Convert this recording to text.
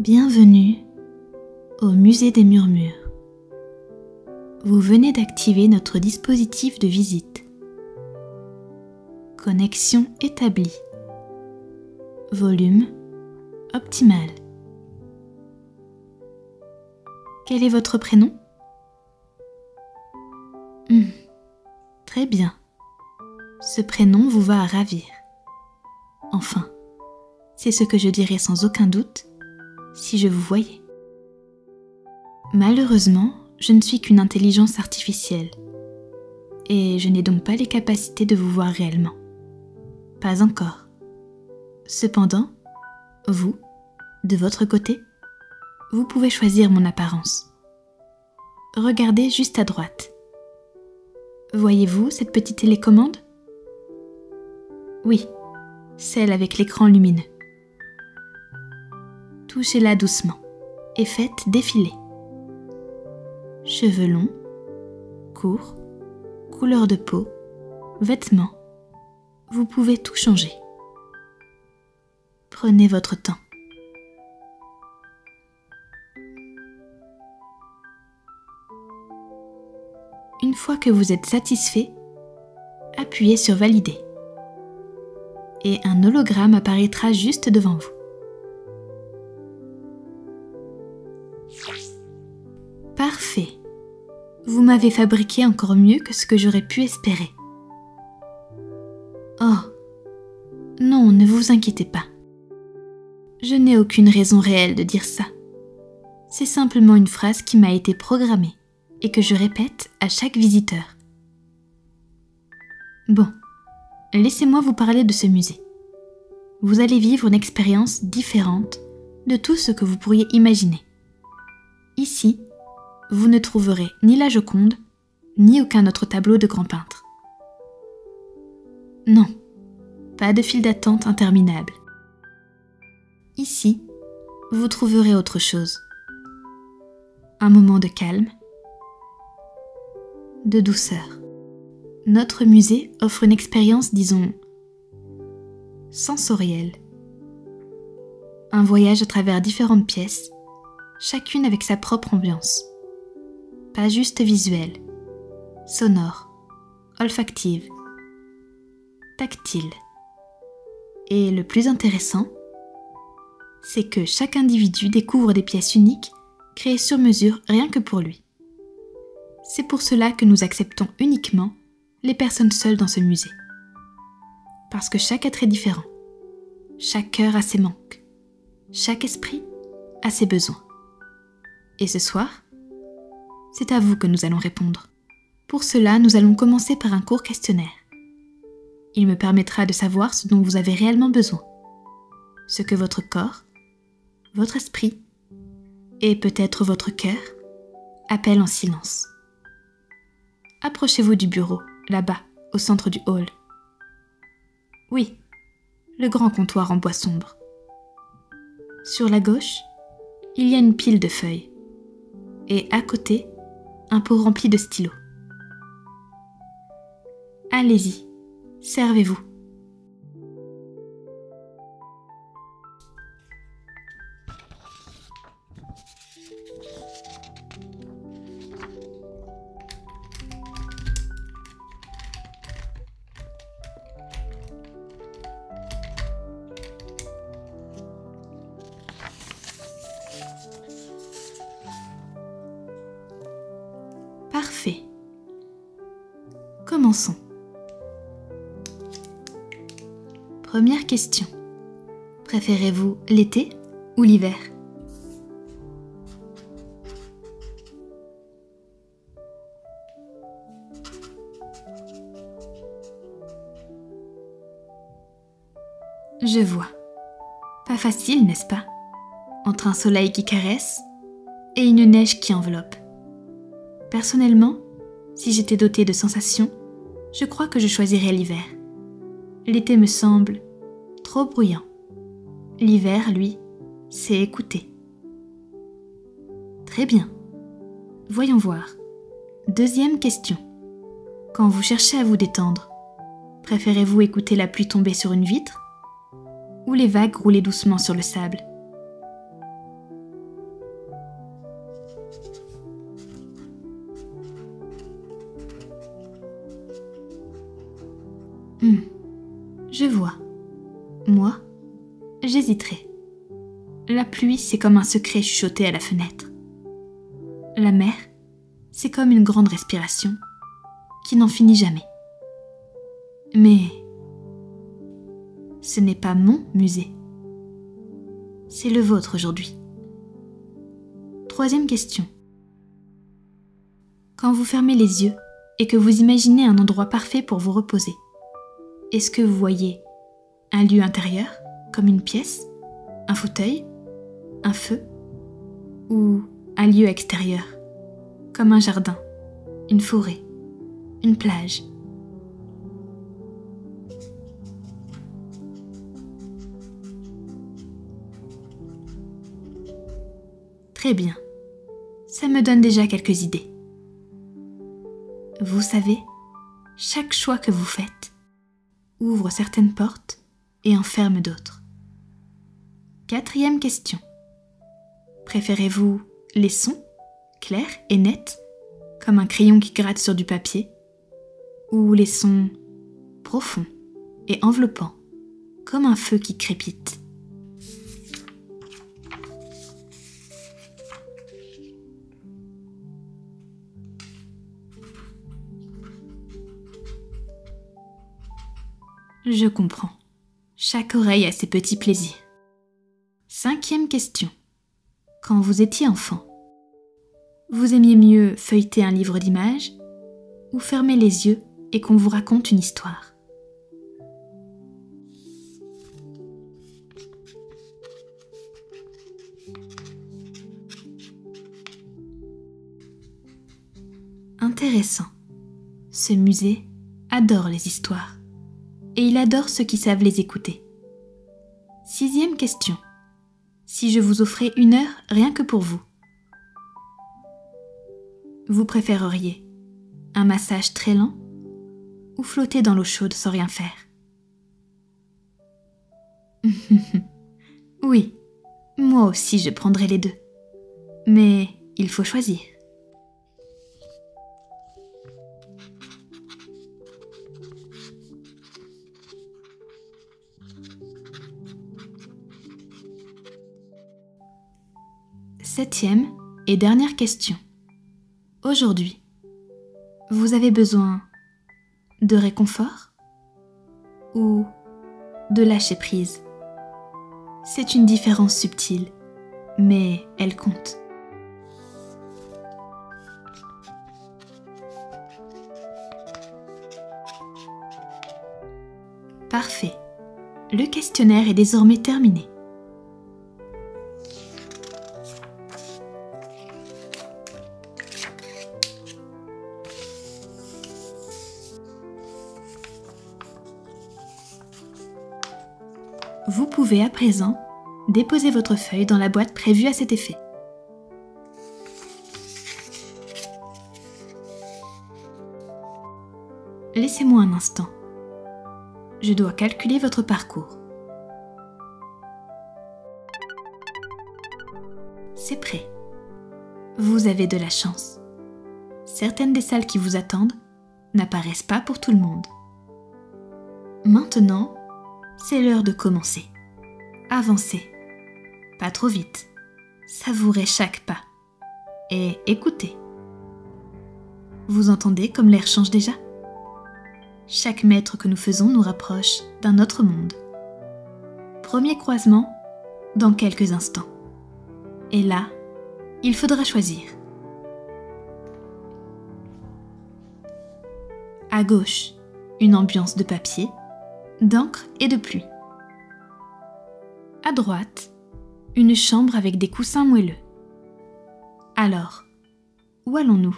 Bienvenue au Musée des Murmures. Vous venez d'activer notre dispositif de visite. Connexion établie. Volume optimal. Quel est votre prénom ? Très bien. Ce prénom vous va à ravir. Enfin, c'est ce que je dirais sans aucun doute si je vous voyais. Malheureusement, je ne suis qu'une intelligence artificielle et je n'ai donc pas les capacités de vous voir réellement. Pas encore. Cependant, vous, de votre côté, vous pouvez choisir mon apparence. Regardez juste à droite. Voyez-vous cette petite télécommande ? Oui, celle avec l'écran lumineux. Touchez-la doucement et faites défiler. Cheveux longs, courts, couleur de peau, vêtements, vous pouvez tout changer. Prenez votre temps. Une fois que vous êtes satisfait, appuyez sur Valider. Et un hologramme apparaîtra juste devant vous. Parfait. Vous m'avez fabriqué encore mieux que ce que j'aurais pu espérer. Oh, non, ne vous inquiétez pas. Je n'ai aucune raison réelle de dire ça. C'est simplement une phrase qui m'a été programmée et que je répète à chaque visiteur. Bon, laissez-moi vous parler de ce musée. Vous allez vivre une expérience différente de tout ce que vous pourriez imaginer. Ici, vous ne trouverez ni la Joconde, ni aucun autre tableau de grand peintre. Non, pas de file d'attente interminable. Ici, vous trouverez autre chose. Un moment de calme, de douceur. Notre musée offre une expérience, disons, sensorielle. Un voyage à travers différentes pièces, chacune avec sa propre ambiance. Pas juste visuelle, sonore, olfactive, tactile. Et le plus intéressant, c'est que chaque individu découvre des pièces uniques créées sur mesure rien que pour lui. C'est pour cela que nous acceptons uniquement les personnes seules dans ce musée. Parce que chaque être est différent, chaque cœur a ses manques, chaque esprit a ses besoins. Et ce soir, c'est à vous que nous allons répondre. Pour cela, nous allons commencer par un court questionnaire. Il me permettra de savoir ce dont vous avez réellement besoin, ce que votre corps, votre esprit et peut-être votre cœur appellent en silence. Approchez-vous du bureau, là-bas, au centre du hall. Oui, le grand comptoir en bois sombre. Sur la gauche, il y a une pile de feuilles. Et à côté, un pot rempli de stylos. Allez-y, servez-vous. Parfait. Commençons. Première question. Préférez-vous l'été ou l'hiver ? Je vois. Pas facile, n'est-ce pas ? Entre un soleil qui caresse et une neige qui enveloppe. Personnellement, si j'étais dotée de sensations, je crois que je choisirais l'hiver. L'été me semble trop bruyant. L'hiver, lui, c'est écouter. Très bien. Voyons voir. Deuxième question. Quand vous cherchez à vous détendre, préférez-vous écouter la pluie tomber sur une vitre ou les vagues rouler doucement sur le sable ? Je vois. Moi, j'hésiterai. La pluie, c'est comme un secret chuchoté à la fenêtre. La mer, c'est comme une grande respiration qui n'en finit jamais. Mais ce n'est pas mon musée. C'est le vôtre aujourd'hui. Troisième question. Quand vous fermez les yeux et que vous imaginez un endroit parfait pour vous reposer, est-ce que vous voyez un lieu intérieur, comme une pièce, un fauteuil, un feu, ou un lieu extérieur, comme un jardin, une forêt, une plage? Très bien, ça me donne déjà quelques idées. Vous savez, chaque choix que vous faites ouvre certaines portes et en ferme d'autres. Quatrième question. Préférez-vous les sons, clairs et nets, comme un crayon qui gratte sur du papier, ou les sons profonds et enveloppants, comme un feu qui crépite? Je comprends. Chaque oreille a ses petits plaisirs. Cinquième question. Quand vous étiez enfant, vous aimiez mieux feuilleter un livre d'images ou fermer les yeux et qu'on vous raconte une histoire? Intéressant. Ce musée adore les histoires. Et il adore ceux qui savent les écouter. Sixième question. Si je vous offrais 1 heure rien que pour vous, vous préféreriez un massage très lent ou flotter dans l'eau chaude sans rien faire? Oui, moi aussi je prendrais les deux. Mais il faut choisir. Septième et dernière question. Aujourd'hui, vous avez besoin de réconfort ou de lâcher prise? C'est une différence subtile, mais elle compte. Parfait. Le questionnaire est désormais terminé. Vous pouvez à présent déposer votre feuille dans la boîte prévue à cet effet. Laissez-moi un instant. Je dois calculer votre parcours. C'est prêt. Vous avez de la chance. Certaines des salles qui vous attendent n'apparaissent pas pour tout le monde. Maintenant, c'est l'heure de commencer. Avancez. Pas trop vite. Savourez chaque pas. Et écoutez. Vous entendez comme l'air change déjà? Chaque mètre que nous faisons nous rapproche d'un autre monde. Premier croisement, dans quelques instants. Et là, il faudra choisir. À gauche, une ambiance de papier, d'encre et de pluie. À droite, une chambre avec des coussins moelleux. Alors, où allons-nous ?